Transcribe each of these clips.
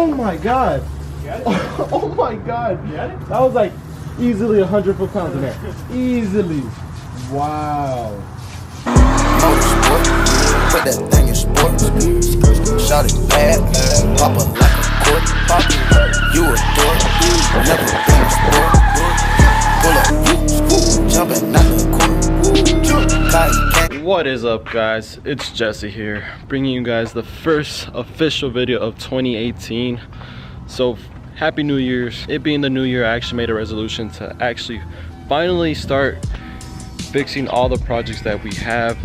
Oh my god. Oh my god. That was like easily 100 foot-pounds in there. Easily. Wow. Motorsport, put that thing in sports. Shout it bad, pop up like a court. You a dork, never been a sport. Pull up, jumping out the court. What is up, guys? It's Jesse here, bringing you guys the first official video of 2018. So happy New Year's. It being the new year, I actually made a resolution to actually finally start fixing all the projects that we have.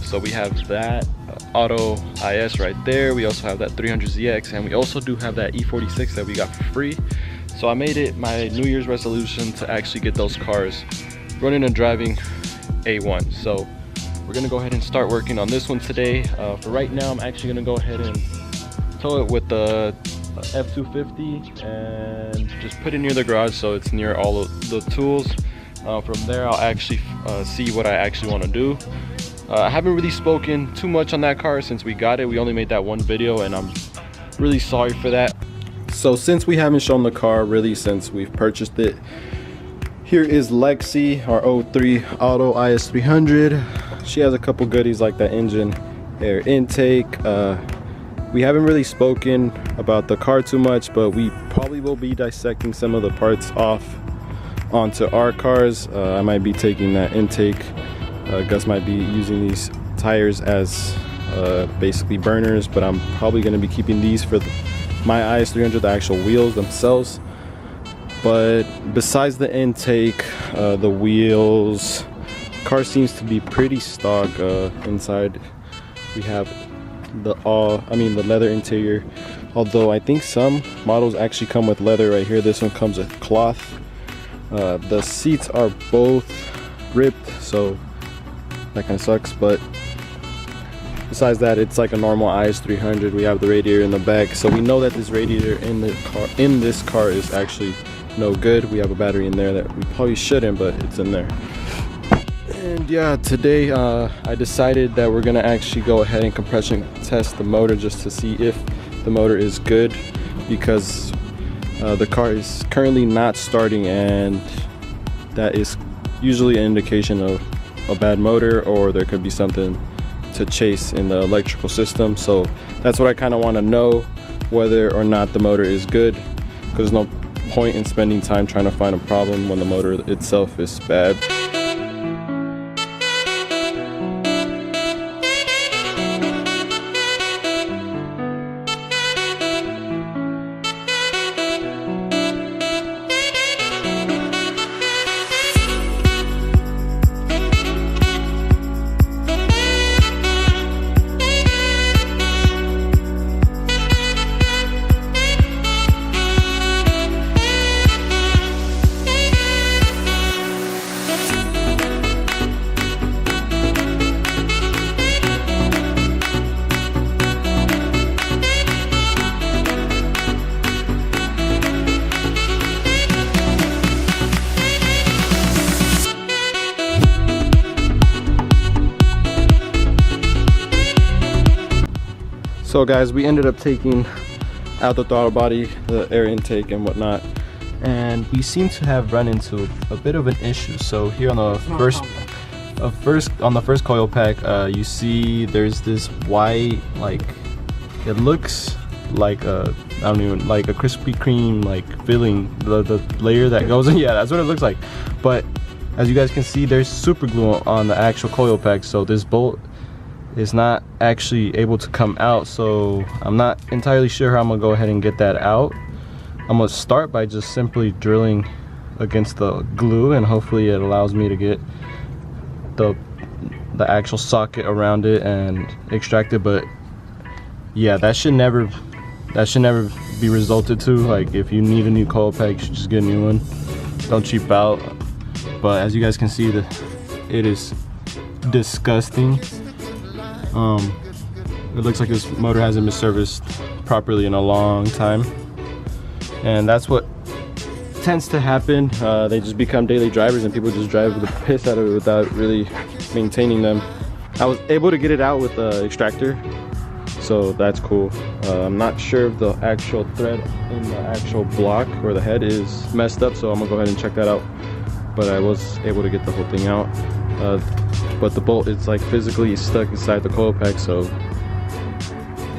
So we have that Auto IS right there. We also have that 300ZX, and we also do have that E46 that we got for free. So I made it my New Year's resolution to actually get those cars running and driving A1. So we're gonna go ahead and start working on this one today. For right now, I'm actually gonna go ahead and tow it with the F250 and just put it near the garage so it's near all of the tools. From there, I'll actually see what I actually want to do. I haven't really spoken too much on that car since we got it. We only made that one video, and I'm really sorry for that. So since we haven't shown the car really since we've purchased it, here is Lexi, our 03 Auto IS300. She has a couple goodies like that engine air intake. We haven't really spoken about the car too much, but we probably will be dissecting some of the parts off onto our cars. I might be taking that intake. Gus might be using these tires as basically burners, but I'm probably going to be keeping these for my IS300, the actual wheels themselves. But besides the intake, the wheels, car seems to be pretty stock. Inside we have the leather interior, although I think some models actually come with leather. Right here, this one comes with cloth. The seats are both ripped, so that kind of sucks, but besides that, it's like a normal IS300. We have the radiator in the back, so we know that this radiator in this car is actually no good. We have a battery in there that we probably shouldn't, but it's in there. And yeah, today I decided that we're gonna actually go ahead and compression test the motor just to see if the motor is good, because the car is currently not starting, and that is usually an indication of a bad motor, or there could be something to chase in the electrical system. So that's what I kind of want to know, whether or not the motor is good, because there's no point in spending time trying to find a problem when the motor itself is bad. So guys, we ended up taking out the throttle body, the air intake and whatnot, and we seem to have run into a bit of an issue. So here on the first coil pack, you see there's this white, like, it looks like a, I don't even, like a Krispy Kreme like filling, the layer that goes in. Yeah, that's what it looks like. But as you guys can see, there's super glue on the actual coil pack, so this bolt is not actually able to come out. So I'm not entirely sure how I'm gonna go ahead and get that out. I'm gonna start by just simply drilling against the glue, and hopefully it allows me to get the actual socket around it and extract it. But yeah, that should never be resulted to. Like, if you need a new coil pack, you should just get a new one. Don't cheap out. But as you guys can see, it is disgusting. It looks like this motor hasn't been serviced properly in a long time, and that's what tends to happen. They just become daily drivers, and people just drive the piss out of it without really maintaining them. I was able to get it out with the extractor, so that's cool. I'm not sure if the actual thread in the actual block or the head is messed up, so I'm gonna go ahead and check that out. But I was able to get the whole thing out. But the bolt is like physically stuck inside the coil pack, so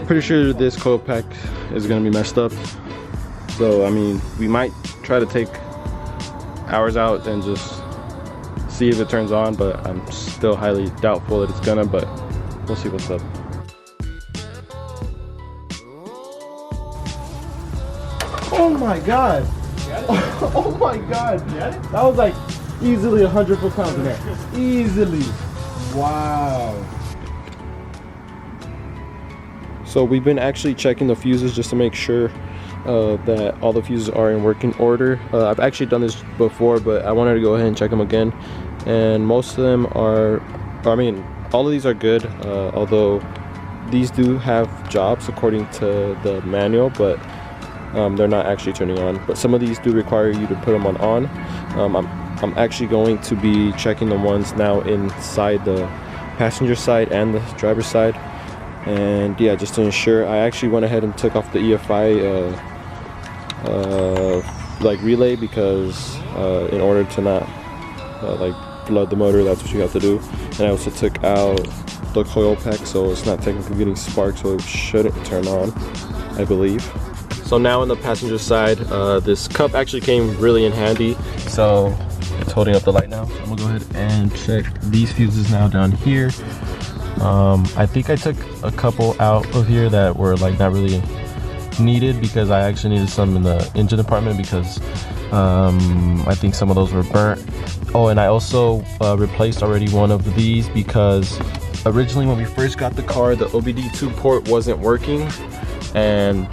pretty sure this coil pack is gonna be messed up. So I mean, we might try to take ours out and just see if it turns on, but I'm still highly doubtful that it's gonna, but we'll see what's up. Oh my god! Oh my god! That was like easily 100 foot-pounds in there. Easily. Wow. So we've been actually checking the fuses just to make sure that all the fuses are in working order. I've actually done this before, but I wanted to go ahead and check them again. And most of them are, I mean, all of these are good, although these do have jobs according to the manual, but they're not actually turning on. But some of these do require you to put them on. I'm actually going to be checking the ones now inside the passenger side and the driver's side. And yeah, just to ensure, I actually went ahead and took off the EFI like relay, because in order to not like flood the motor, that's what you have to do. And I also took out the coil pack, so it's not technically getting sparked, so it shouldn't turn on, I believe. So now on the passenger side, this cup actually came really in handy. So it's holding up the light now. I'm gonna go ahead and check these fuses now down here. I think I took a couple out of here that were like not really needed, because I actually needed some in the engine department, because I think some of those were burnt. Oh, and I also replaced already one of these, because originally when we first got the car, the OBD2 port wasn't working, and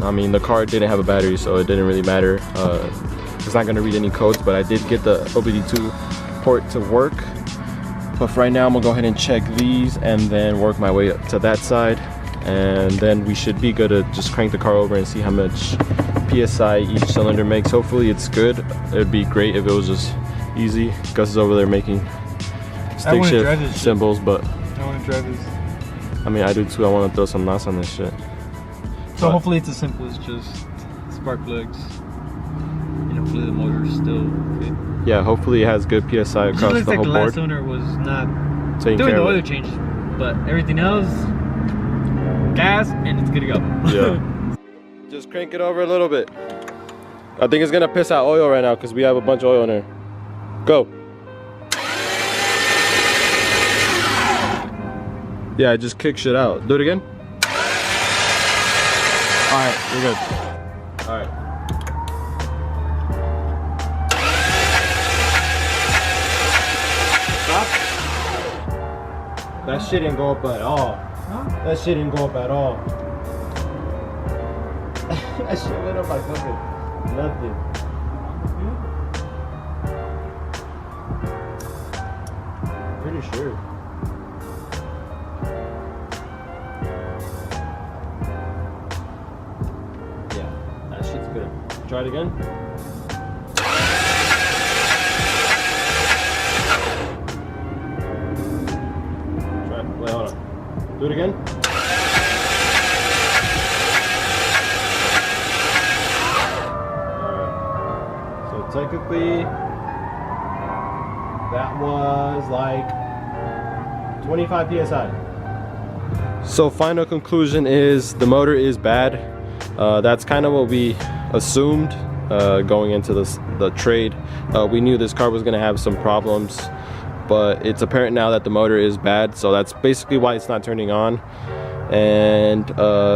I mean, the car didn't have a battery, so it didn't really matter. It's not gonna read any codes, but I did get the OBD2 port to work. But for right now, I'm gonna go ahead and check these and then work my way up to that side. And then we should be good to just crank the car over and see how much PSI each cylinder makes. Hopefully it's good. It'd be great if it was just easy. Gus is over there making stick shift symbols, but I wanna drive this. I mean, I do too. I wanna throw some knots on this shit. So hopefully it's as simple as just spark plugs. And hopefully the motor's still good. Yeah, hopefully it has good PSI across looks the like whole the board. last cylinder was not Taking doing care the of oil it. change, but everything else, gas, and it's good to go. Yeah. Just crank it over a little bit. I think it's gonna piss out oil right now because we have a bunch of oil in there. Go. Yeah, it just kick shit out. Do it again. Alright, we're good. Alright. Stop. That shit didn't go up at all. Huh? That shit didn't go up at all. That shit went up like fucking nothing. Pretty sure. Yeah, that shit's good. Try it again. Try it. Wait, hold on. Do it again. Alright. So technically, that was like 25 PSI. So final conclusion is the motor is bad. That's kind of what we assumed going into the trade. We knew this car was going to have some problems, but it's apparent now that the motor is bad, so that's basically why it's not turning on. And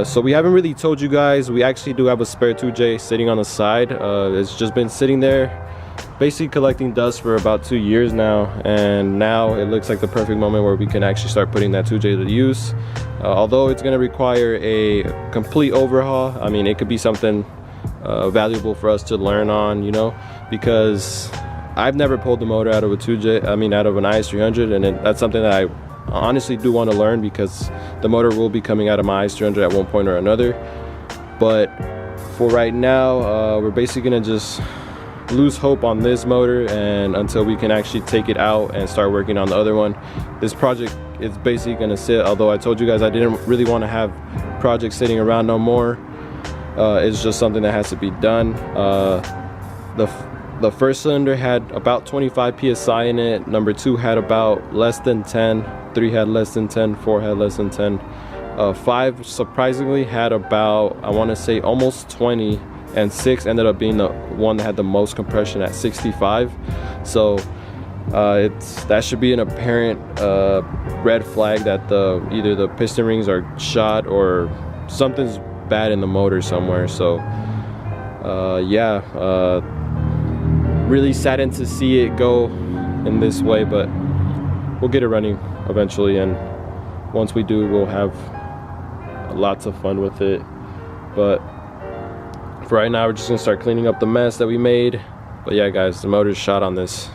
so we haven't really told you guys, we actually do have a spare 2J sitting on the side. It's just been sitting there basically collecting dust for about 2 years now, and now it looks like the perfect moment where we can actually start putting that 2J to use. Although it's going to require a complete overhaul, I mean, it could be something valuable for us to learn on, you know, because I've never pulled the motor out of a 2J, I mean out of an IS300, and that's something that I honestly do want to learn, because the motor will be coming out of my IS300 at one point or another. But for right now, we're basically gonna just lose hope on this motor, and until we can actually take it out and start working on the other one, this project is basically going to sit. Although I told you guys I didn't really want to have projects sitting around no more. It's just something that has to be done. The first cylinder had about 25 psi in it. Number 2 had about less than 10. 3 had less than 10. 4 had less than 10. 5 surprisingly had about, I want to say, almost 20, and 6 ended up being the one that had the most compression at 65. So that should be an apparent red flag that either the piston rings are shot or something's bad in the motor somewhere. So yeah, really saddened to see it go in this way, but we'll get it running eventually, and once we do, we'll have lots of fun with it. But for right now, we're just gonna start cleaning up the mess that we made. But yeah, guys, the motor's shot on this.